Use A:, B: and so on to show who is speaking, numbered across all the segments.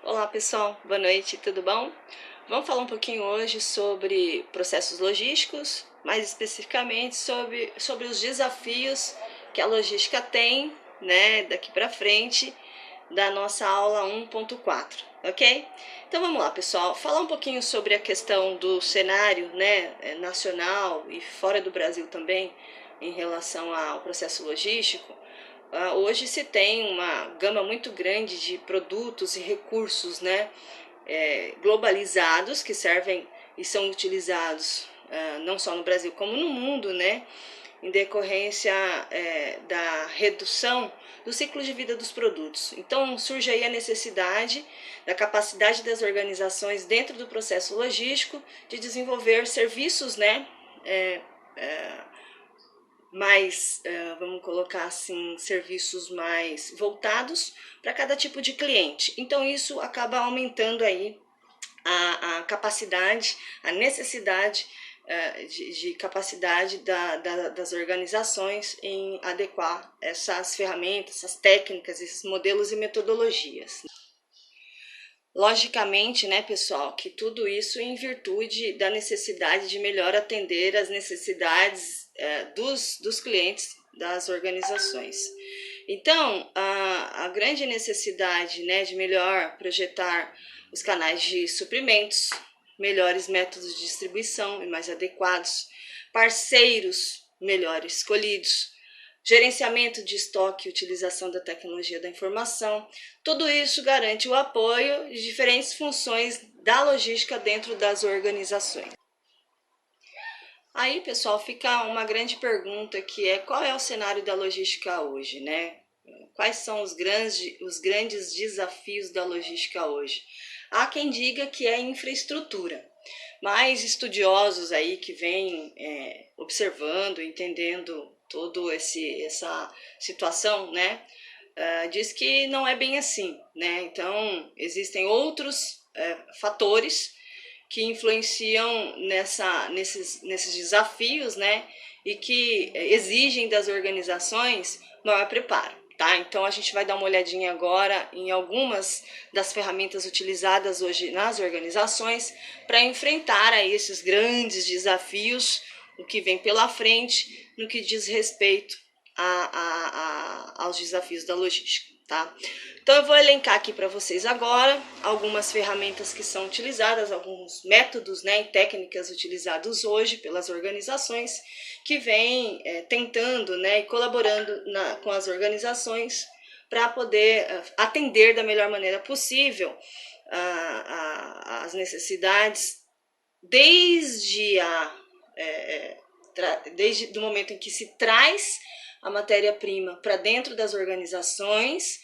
A: Olá pessoal, boa noite, tudo bom? Vamos falar um pouquinho hoje sobre processos logísticos, mais especificamente sobre os desafios que a logística tem, né, daqui para frente da nossa aula 1.4, ok? Então vamos lá pessoal, falar um pouquinho sobre a questão do cenário, né, nacional e fora do Brasil também, em relação ao processo logístico. Hoje se tem uma gama muito grande de produtos e recursos, né, globalizados que servem e são utilizados não só no Brasil como no mundo, né, em decorrência da redução do ciclo de vida dos produtos. Então surge aí a necessidade da capacidade das organizações dentro do processo logístico de desenvolver serviços, né, mais, vamos colocar assim, serviços mais voltados para cada tipo de cliente. Então isso acaba aumentando aí a capacidade, a necessidade de capacidade das organizações em adequar essas ferramentas, essas técnicas, esses modelos e metodologias. Logicamente, né, pessoal, que tudo isso em virtude da necessidade de melhor atender as necessidades dos clientes das organizações. Então, a grande necessidade, né, de melhor projetar os canais de suprimentos, melhores métodos de distribuição e mais adequados, parceiros melhor escolhidos, gerenciamento de estoque e utilização da tecnologia da informação, tudo isso garante o apoio de diferentes funções da logística dentro das organizações. Aí, pessoal, fica uma grande pergunta que é qual é o cenário da logística hoje, né? Quais são os grandes desafios da logística hoje? Há quem diga que é infraestrutura, mas estudiosos aí que vêm observando, entendendo toda essa situação, né, diz que não é bem assim, né? Então existem outros fatores que influenciam nesses desafios, né, e que exigem das organizações maior preparo. Tá? Então a gente vai dar uma olhadinha agora em algumas das ferramentas utilizadas hoje nas organizações para enfrentar aí esses grandes desafios, o que vem pela frente no que diz respeito aos desafios da logística. Tá? Então eu vou elencar aqui para vocês agora algumas ferramentas que são utilizadas, alguns métodos, né, e técnicas utilizados hoje pelas organizações que vêm tentando, né, e colaborando com as organizações para poder atender da melhor maneira possível as necessidades desde o momento em que se traz a matéria-prima para dentro das organizações,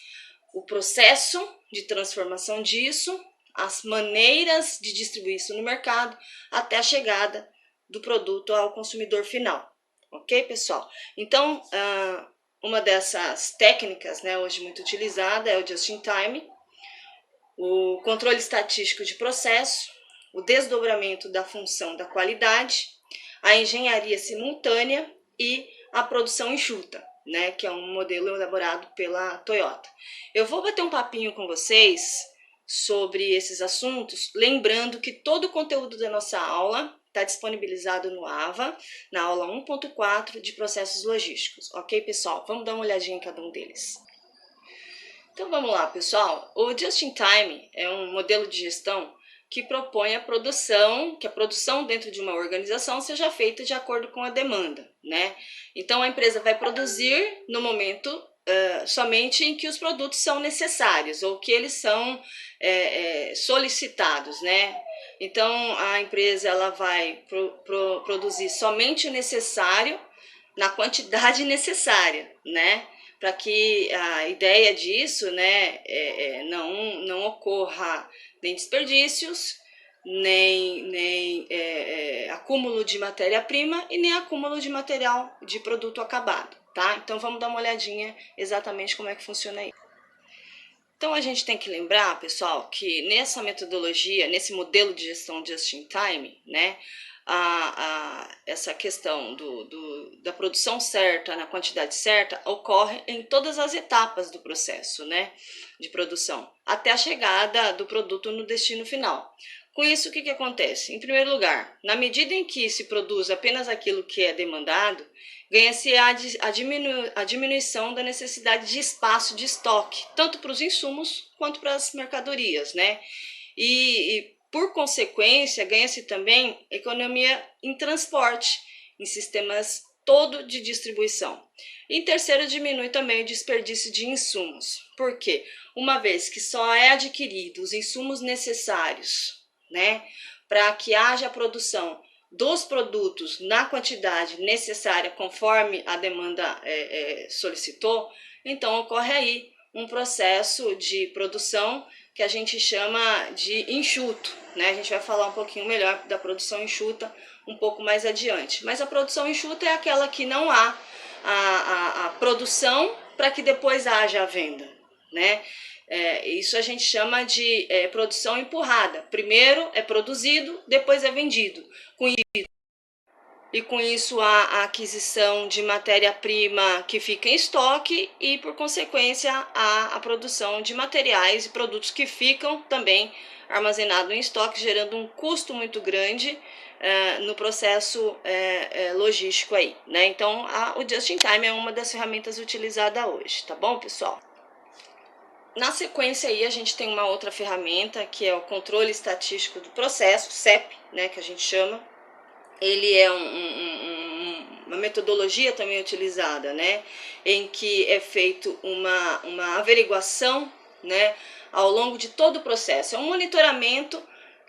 A: o processo de transformação disso, as maneiras de distribuir isso no mercado, até a chegada do produto ao consumidor final. Ok, pessoal? Então, uma dessas técnicas, né, hoje muito utilizada é o just-in-time, o controle estatístico de processo, o desdobramento da função da qualidade, a engenharia simultânea e a produção enxuta, né, que é um modelo elaborado pela Toyota. Eu vou bater um papinho com vocês sobre esses assuntos, lembrando que todo o conteúdo da nossa aula está disponibilizado no AVA, na aula 1.4 de processos logísticos. Ok, pessoal? Vamos dar uma olhadinha em cada um deles. Então vamos lá, pessoal. O Just-in-Time é um modelo de gestão que propõe que a produção dentro de uma organização seja feita de acordo com a demanda, né? Então a empresa vai produzir no momento somente em que os produtos são necessários ou que eles são solicitados, né? Então a empresa ela vai produzir somente o necessário na quantidade necessária, né? Para que a ideia disso, né, não ocorra nem desperdícios, nem acúmulo de matéria-prima e nem acúmulo de material de produto acabado, tá? Então vamos dar uma olhadinha exatamente como é que funciona isso. Então a gente tem que lembrar, pessoal, que nessa metodologia, nesse modelo de gestão just in time, né, essa questão da produção certa, na quantidade certa, ocorre em todas as etapas do processo, né, de produção, até a chegada do produto no destino final. Com isso, o que acontece? Em primeiro lugar, na medida em que se produz apenas aquilo que é demandado, ganha-se a diminuição da necessidade de espaço de estoque, tanto para os insumos quanto para as mercadorias, né? E por consequência, ganha-se também economia em transporte, em sistemas todo de distribuição. Em terceiro, diminui também o desperdício de insumos. Por quê? Uma vez que só é adquirido os insumos necessários, né, para que haja a produção dos produtos na quantidade necessária conforme a demanda solicitou, então ocorre aí um processo de produção que a gente chama de enxuto, né? A gente vai falar um pouquinho melhor da produção enxuta um pouco mais adiante. Mas a produção enxuta é aquela que não há a produção para que depois haja a venda, né? Isso a gente chama de produção empurrada. Primeiro é produzido, depois é vendido. E com isso a aquisição de matéria-prima que fica em estoque e, por consequência, a produção de materiais e produtos que ficam também armazenados em estoque, gerando um custo muito grande no processo logístico aí, né? Então, o Just in Time é uma das ferramentas utilizadas hoje, tá bom, pessoal? Na sequência aí a gente tem uma outra ferramenta que é o controle estatístico do processo, CEP, né, que a gente chama. Ele é uma metodologia também utilizada, né, em que é feito uma averiguação, né, ao longo de todo o processo. É um monitoramento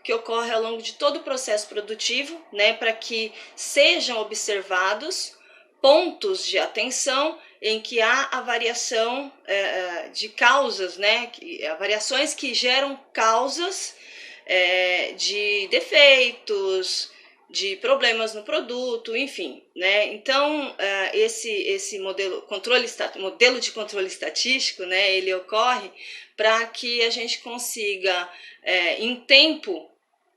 A: que ocorre ao longo de todo o processo produtivo, né, para que sejam observados pontos de atenção em que há a variação de causas, né, variações que geram causas de defeitos, de problemas no produto, enfim, né? Então esse modelo de controle estatístico, né, ele ocorre para que a gente consiga em tempo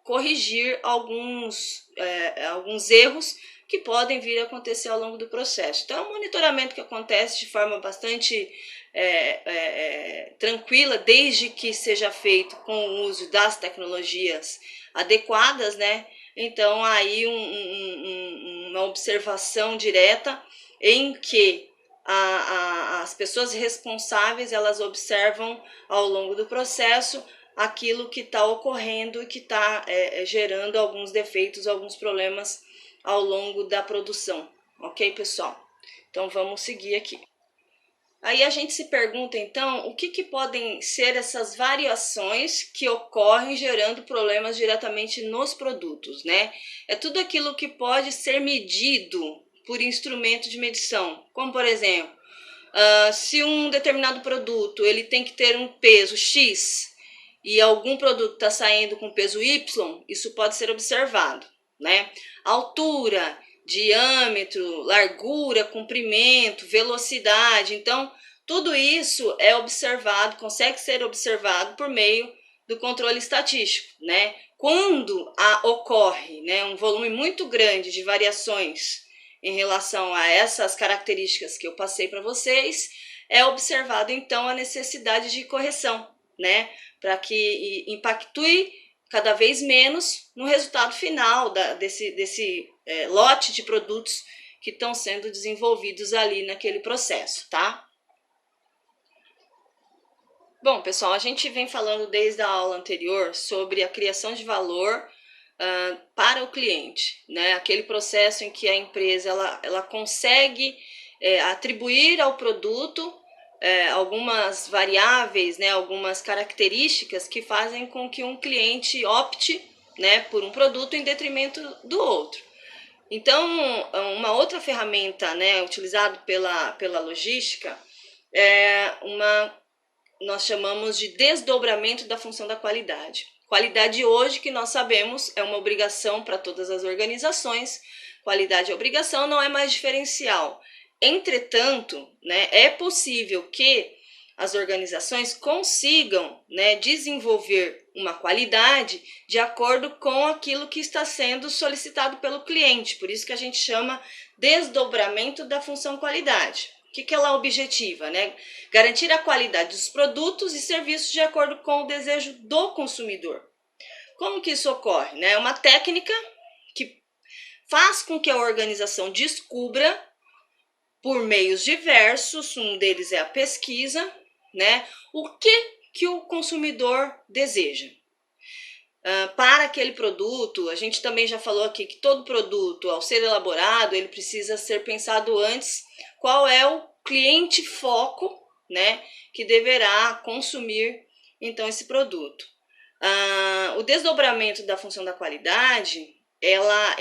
A: corrigir alguns erros que podem vir a acontecer ao longo do processo. Então, é um monitoramento que acontece de forma bastante tranquila, desde que seja feito com o uso das tecnologias adequadas, né? Então, aí uma observação direta em que as pessoas responsáveis, elas observam ao longo do processo aquilo que está ocorrendo e que está gerando alguns defeitos, alguns problemas ao longo da produção, ok, pessoal? Então vamos seguir aqui. Aí a gente se pergunta então o que podem ser essas variações que ocorrem gerando problemas diretamente nos produtos, né? É tudo aquilo que pode ser medido por instrumento de medição, como por exemplo, se um determinado produto ele tem que ter um peso X e algum produto está saindo com peso Y, isso pode ser observado, né? Altura, diâmetro, largura, comprimento, velocidade. Então, tudo isso é observado, consegue ser observado por meio do controle estatístico, né? Quando ocorre, né, um volume muito grande de variações em relação a essas características que eu passei para vocês, é observado então a necessidade de correção, né? Para que impactue cada vez menos no resultado final desse lote de produtos que estão sendo desenvolvidos ali naquele processo, tá? Bom, pessoal, a gente vem falando desde a aula anterior sobre a criação de valor para o cliente, né? Aquele processo em que a empresa ela consegue atribuir ao produto algumas variáveis, né, algumas características que fazem com que um cliente opte, né, por um produto em detrimento do outro. Então, uma outra ferramenta, né, utilizada pela logística nós chamamos de desdobramento da função da qualidade. Qualidade hoje, que nós sabemos, é uma obrigação para todas as organizações. Qualidade é obrigação, não é mais diferencial. Entretanto, né, é possível que as organizações consigam, né, desenvolver uma qualidade de acordo com aquilo que está sendo solicitado pelo cliente. Por isso que a gente chama desdobramento da função qualidade. O que ela objetiva, né? Garantir a qualidade dos produtos e serviços de acordo com o desejo do consumidor. Como que isso ocorre, né? É uma técnica que faz com que a organização descubra por meios diversos, um deles é a pesquisa, né? O que o consumidor deseja. Para aquele produto, a gente também já falou aqui que todo produto, ao ser elaborado, ele precisa ser pensado antes qual é o cliente foco, né, que deverá consumir então esse produto. O desdobramento da função da qualidade, ela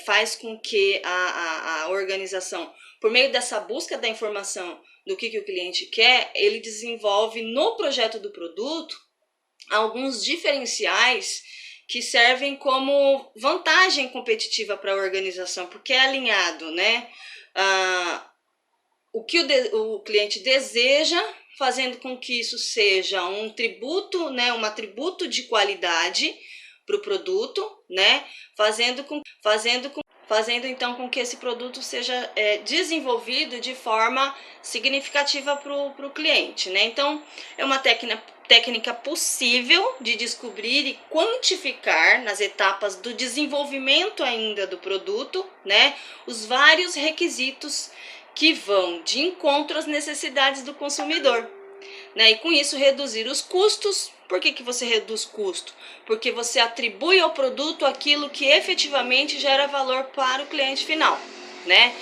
A: faz com que a organização, por meio dessa busca da informação do que o cliente quer, ele desenvolve no projeto do produto alguns diferenciais que servem como vantagem competitiva para a organização, porque é alinhado, né? O que o cliente deseja, fazendo com que isso seja um tributo, né? Um atributo de qualidade para o produto, né? Fazendo então com que esse produto seja desenvolvido de forma significativa para o cliente, né? Então, é uma técnica possível de descobrir e quantificar nas etapas do desenvolvimento ainda do produto, né? Os vários requisitos que vão de encontro às necessidades do consumidor, né? E com isso reduzir os custos. Por que você reduz custo? Porque você atribui ao produto aquilo que efetivamente gera valor para o cliente final, né?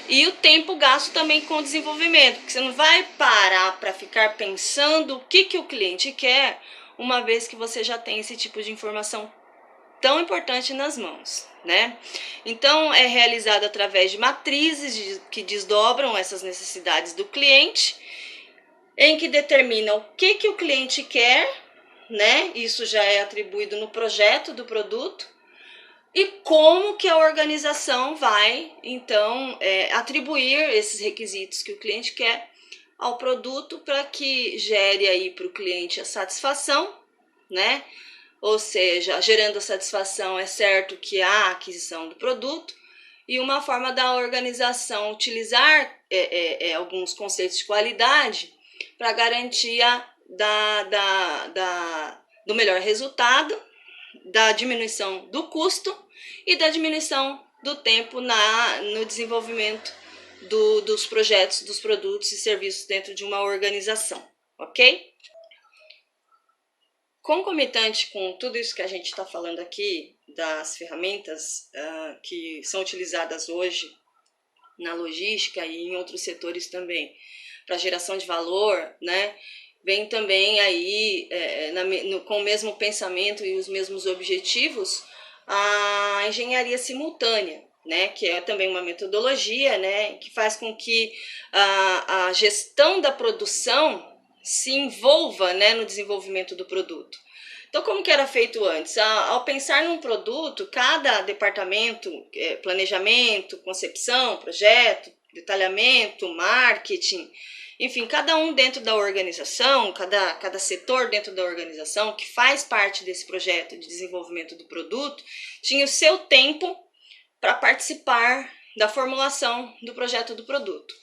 A: E o tempo gasto também com o desenvolvimento, porque você não vai parar para ficar pensando o que o cliente quer, uma vez que você já tem esse tipo de informação tão importante nas mãos, né? Então, é realizado através de matrizes que desdobram essas necessidades do cliente, em que determina o que o cliente quer, né? Isso já é atribuído no projeto do produto, e como que a organização vai, então, atribuir esses requisitos que o cliente quer ao produto para que gere aí para o cliente a satisfação, né? Ou seja, gerando a satisfação, é certo que há a aquisição do produto, e uma forma da organização utilizar alguns conceitos de qualidade para garantia do melhor resultado, da diminuição do custo e da diminuição do tempo no desenvolvimento dos projetos, dos produtos e serviços dentro de uma organização, ok? Concomitante com tudo isso que a gente está falando aqui, das ferramentas que são utilizadas hoje na logística e em outros setores também, para geração de valor, né? Vem também aí, com o mesmo pensamento e os mesmos objetivos, a engenharia simultânea, né? Que é também uma metodologia, né? Que faz com que a gestão da produção se envolva, né, no desenvolvimento do produto. Então, como que era feito antes? Ao pensar num produto, cada departamento, planejamento, concepção, projeto, detalhamento, marketing, enfim, cada um dentro da organização, cada setor dentro da organização que faz parte desse projeto de desenvolvimento do produto, tinha o seu tempo para participar da formulação do projeto do produto.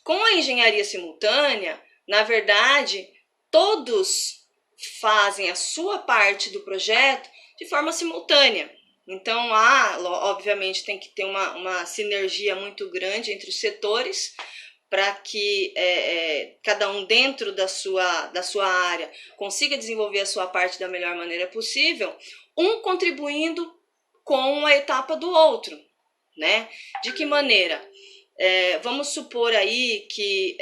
A: Com a engenharia simultânea, na verdade, todos fazem a sua parte do projeto de forma simultânea. Então, obviamente, tem que ter uma sinergia muito grande entre os setores para que cada um dentro da sua área consiga desenvolver a sua parte da melhor maneira possível, um contribuindo com a etapa do outro, né? De que maneira? Vamos supor aí que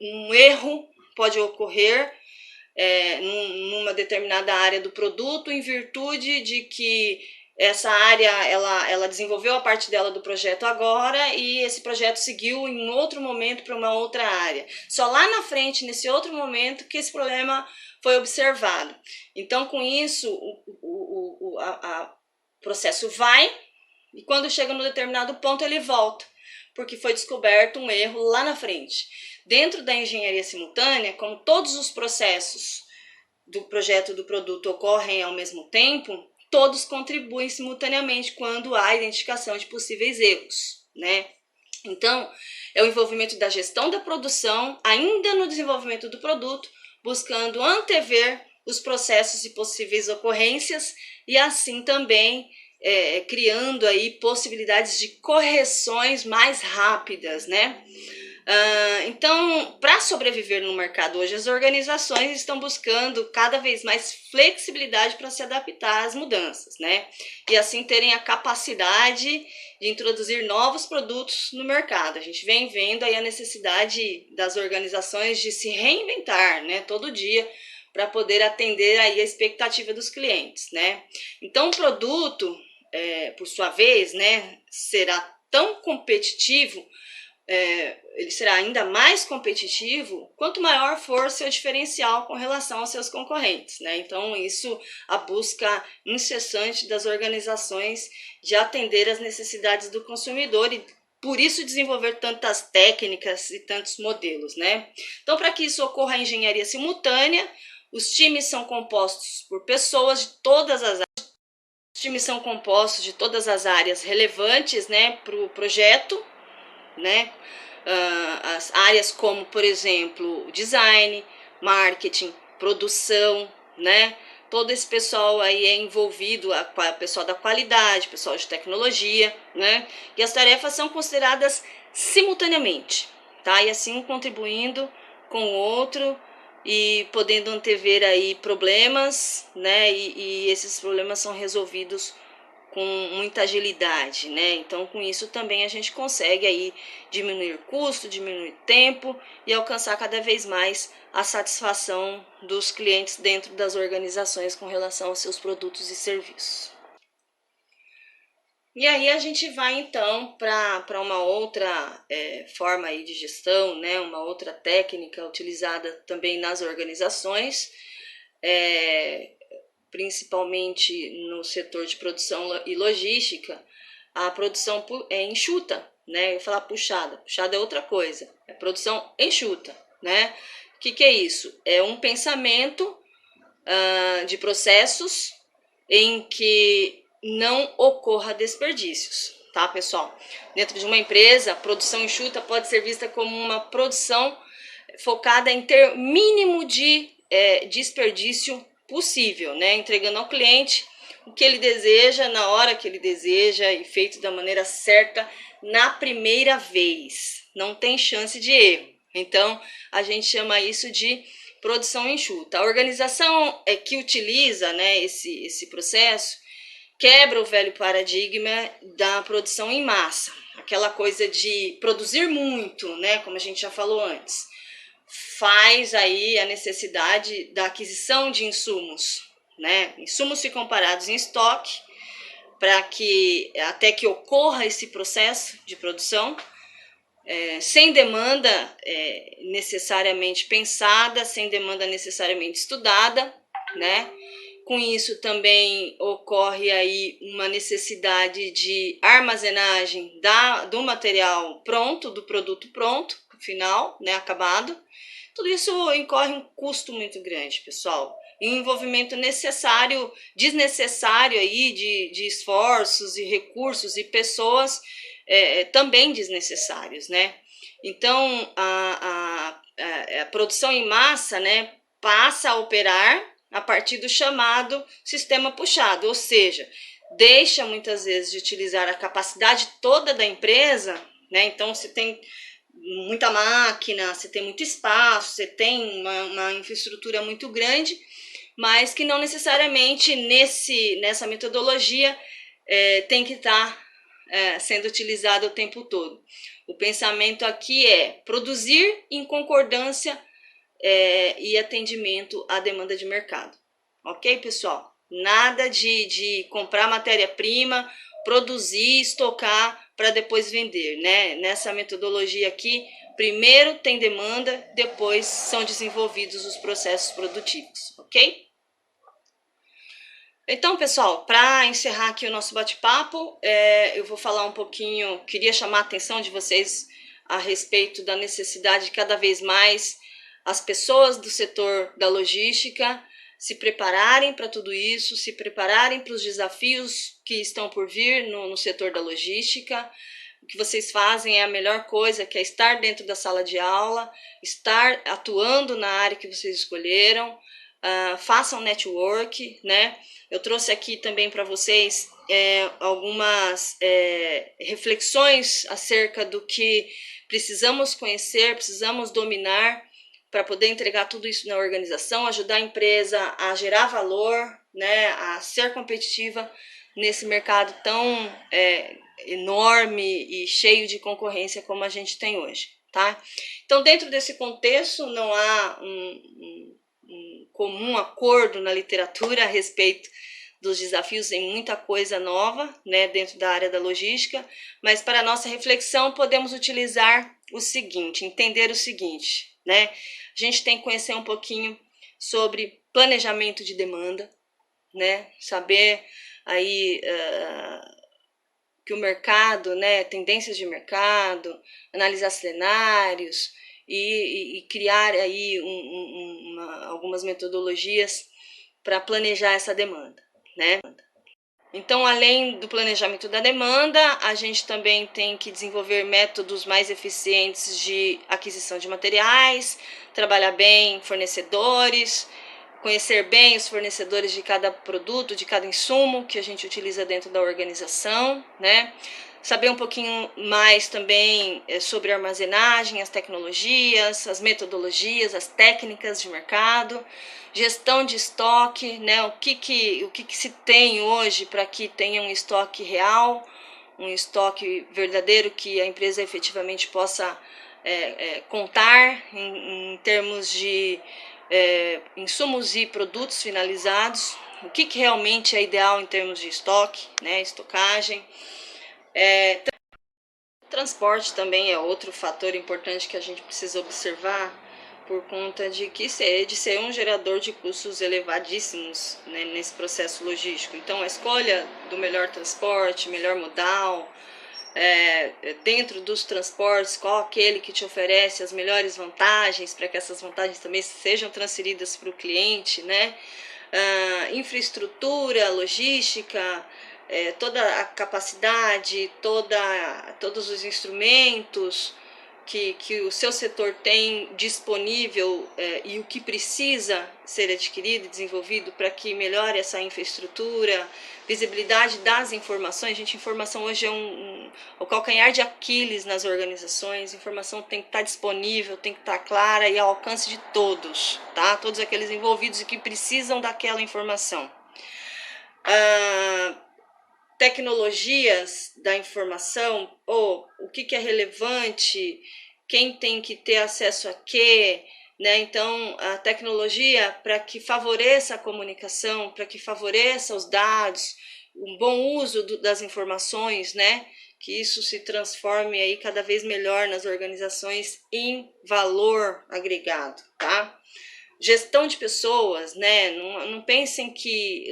A: um erro pode ocorrer numa determinada área do produto em virtude de que essa área ela desenvolveu a parte dela do projeto agora e esse projeto seguiu em outro momento para uma outra área. Só lá na frente, nesse outro momento, que esse problema foi observado. Então, com isso, o processo vai, e quando chega num determinado ponto ele volta, porque foi descoberto um erro lá na frente. Dentro da engenharia simultânea, como todos os processos do projeto do produto ocorrem ao mesmo tempo, todos contribuem simultaneamente quando há identificação de possíveis erros, né? Então, é o envolvimento da gestão da produção, ainda no desenvolvimento do produto, buscando antever os processos e possíveis ocorrências e assim também criando aí possibilidades de correções mais rápidas, né? Então, para sobreviver no mercado hoje, as organizações estão buscando cada vez mais flexibilidade para se adaptar às mudanças, né? E assim terem a capacidade de introduzir novos produtos no mercado. A gente vem vendo aí a necessidade das organizações de se reinventar, né? Todo dia, para poder atender aí a expectativa dos clientes, né? Então, o produto, por sua vez, né, será tão competitivo, ele será ainda mais competitivo quanto maior for seu diferencial com relação aos seus concorrentes, né? Então, isso a busca incessante das organizações de atender às necessidades do consumidor e por isso desenvolver tantas técnicas e tantos modelos, né? Então, para que isso ocorra a engenharia simultânea, os times são compostos por pessoas de todas as áreas. Os times são compostos de todas as áreas relevantes, né, para o projeto, né? As áreas como, por exemplo, design, marketing, produção, né? Todo esse pessoal aí é envolvido, o pessoal da qualidade, pessoal de tecnologia, né? E as tarefas são consideradas simultaneamente, tá? E assim um contribuindo com o outro e podendo antever aí problemas, né? E esses problemas são resolvidos com muita agilidade, né? Então, com isso também a gente consegue aí diminuir custo, diminuir tempo e alcançar cada vez mais a satisfação dos clientes dentro das organizações com relação aos seus produtos e serviços. E aí a gente vai então para uma outra forma aí de gestão, né? Uma outra técnica utilizada também nas organizações, principalmente no setor de produção e logística, a produção é enxuta, né? Eu ia falar puxada, puxada é outra coisa, é produção enxuta, né? O que é isso? É um pensamento de processos em que não ocorra desperdícios, tá, pessoal? Dentro de uma empresa, a produção enxuta pode ser vista como uma produção focada em ter mínimo de desperdício possível, né? Entregando ao cliente o que ele deseja, na hora que ele deseja e feito da maneira certa na primeira vez. Não tem chance de erro. Então, a gente chama isso de produção enxuta. A organização que utiliza, né, esse processo quebra o velho paradigma da produção em massa. Aquela coisa de produzir muito, né, como a gente já falou antes. Faz aí a necessidade da aquisição de insumos, né? Insumos ficam parados em estoque para que até que ocorra esse processo de produção, sem demanda necessariamente pensada, sem demanda necessariamente estudada, né? Com isso também ocorre aí uma necessidade de armazenagem do material pronto, do produto pronto, final, né, acabado. Tudo isso incorre um custo muito grande, pessoal. E um envolvimento desnecessário aí de esforços e recursos e pessoas também desnecessários, né? Então, a produção em massa, né, passa a operar a partir do chamado sistema puxado, ou seja, deixa muitas vezes de utilizar a capacidade toda da empresa, né? Então, se tem muita máquina, você tem muito espaço, você tem uma infraestrutura muito grande, mas que não necessariamente nessa metodologia tem que estar sendo utilizado o tempo todo. O pensamento aqui é produzir em concordância e atendimento à demanda de mercado. Ok, pessoal? Nada de comprar matéria-prima, produzir, estocar para depois vender, né? Nessa metodologia aqui, primeiro tem demanda, depois são desenvolvidos os processos produtivos, ok? Então, pessoal, para encerrar aqui o nosso bate-papo, eu vou falar um pouquinho, queria chamar a atenção de vocês a respeito da necessidade de cada vez mais as pessoas do setor da logística se prepararem para tudo isso, se prepararem para os desafios que estão por vir no setor da logística. O que vocês fazem é a melhor coisa, que é estar dentro da sala de aula, estar atuando na área que vocês escolheram, façam network, né? Eu trouxe aqui também para vocês algumas reflexões acerca do que precisamos conhecer, precisamos dominar para poder entregar tudo isso na organização, ajudar a empresa a gerar valor, né, a ser competitiva nesse mercado tão enorme e cheio de concorrência como a gente tem hoje, tá? Então, dentro desse contexto, não há um comum acordo na literatura a respeito dos desafios, tem muita coisa nova, né, dentro da área da logística, mas para a nossa reflexão podemos utilizar o seguinte, entender o seguinte, né? A gente tem que conhecer um pouquinho sobre planejamento de demanda, né? Saber aí que o mercado, né, tendências de mercado, analisar cenários e criar aí algumas metodologias para planejar essa demanda, né? Então, além do planejamento da demanda, a gente também tem que desenvolver métodos mais eficientes de aquisição de materiais, trabalhar bem fornecedores, conhecer bem os fornecedores de cada produto, de cada insumo que a gente utiliza dentro da organização, né? Saber um pouquinho mais também sobre armazenagem, as tecnologias, as metodologias, as técnicas de mercado, gestão de estoque, né? O que se tem hoje para que tenha um estoque real, um estoque verdadeiro que a empresa efetivamente possa contar em termos de insumos e produtos finalizados, o que realmente é ideal em termos de estoque, né? Estocagem. Transporte também é outro fator importante que a gente precisa observar por conta de ser um gerador de custos elevadíssimos, né, nesse processo logístico. Então, a escolha do melhor transporte, melhor modal, dentro dos transportes, qual aquele que te oferece as melhores vantagens, para que essas vantagens também sejam transferidas para o cliente, né? Infraestrutura, logística, toda a capacidade, todos os instrumentos que o seu setor tem disponível e o que precisa ser adquirido e desenvolvido para que melhore essa infraestrutura, visibilidade das informações. Gente, informação hoje é o calcanhar de Aquiles nas organizações. Informação tem que estar disponível, tem que estar clara e ao alcance de todos, tá? Todos aqueles envolvidos e que precisam daquela informação. Tecnologias da informação, o que é relevante, quem tem que ter acesso a quê, né? Então, a tecnologia para que favoreça a comunicação, para que favoreça os dados, um bom uso das informações, né? Que isso se transforme aí cada vez melhor nas organizações em valor agregado, tá? Gestão de pessoas, né? Não pensem que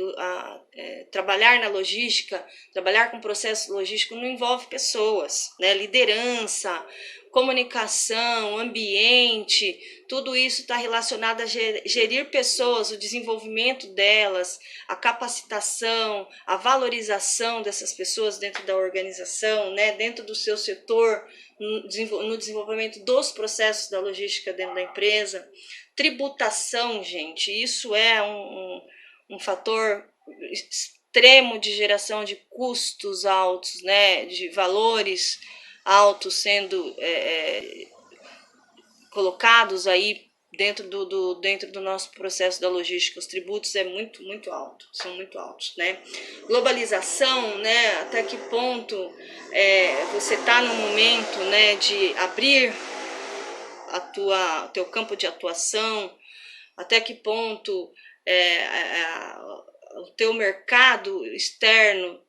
A: trabalhar na logística, trabalhar com processo logístico não envolve pessoas, né? Liderança, comunicação, ambiente, tudo isso está relacionado a gerir pessoas, o desenvolvimento delas, a capacitação, a valorização dessas pessoas dentro da organização, né? Dentro do seu setor, no desenvolvimento dos processos da logística dentro da empresa. Tributação, gente, isso é um fator extremo de geração de custos altos, né, de valores altos sendo colocados aí dentro do nosso processo da logística. Os tributos muito alto, são muito altos, né? Globalização, né? Até que ponto você está no momento, né, de abrir teu campo de atuação, até que ponto o teu mercado externo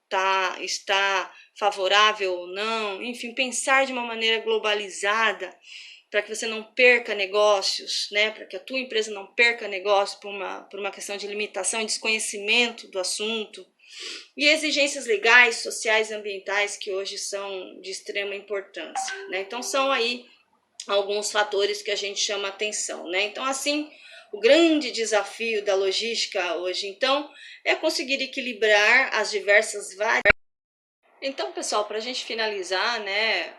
A: está favorável ou não, enfim, pensar de uma maneira globalizada para que você não perca negócios, né? Para que a tua empresa não perca negócio por uma questão de limitação e desconhecimento do assunto, E exigências legais, sociais e ambientais que hoje são de extrema importância, né? Então são aí alguns fatores que a gente chama atenção, né? Então assim, o grande desafio da logística hoje, então, é conseguir equilibrar as diversas variáveis. Então, pessoal, para a gente finalizar, né,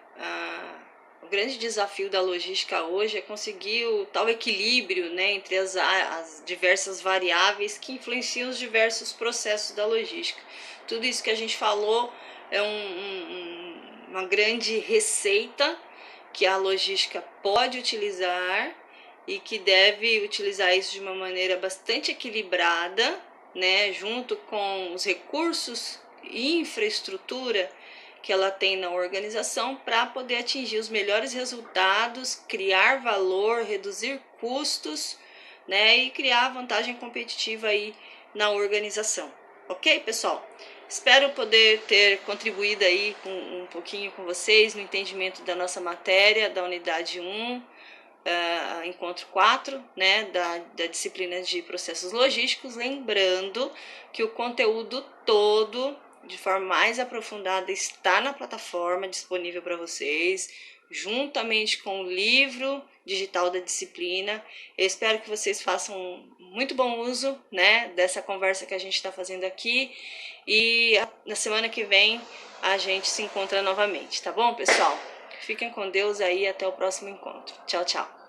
A: o grande desafio da logística hoje é conseguir o tal equilíbrio, né, entre as diversas variáveis que influenciam os diversos processos da logística. Tudo isso que a gente falou é uma grande receita que a logística pode utilizar e que deve utilizar isso de uma maneira bastante equilibrada, né, junto com os recursos e infraestrutura que ela tem na organização para poder atingir os melhores resultados, criar valor, reduzir custos, né, e criar vantagem competitiva aí na organização. Ok, pessoal? Espero poder ter contribuído aí um pouquinho com vocês no entendimento da nossa matéria, da unidade 1, encontro 4, né, da disciplina de processos logísticos, lembrando que o conteúdo todo, de forma mais aprofundada, está na plataforma disponível para vocês, juntamente com o livro digital da disciplina. Eu espero que vocês façam muito bom uso, né, dessa conversa que a gente está fazendo aqui, e na semana que vem a gente se encontra novamente, tá bom, pessoal? Fiquem com Deus aí, até o próximo encontro. Tchau, tchau.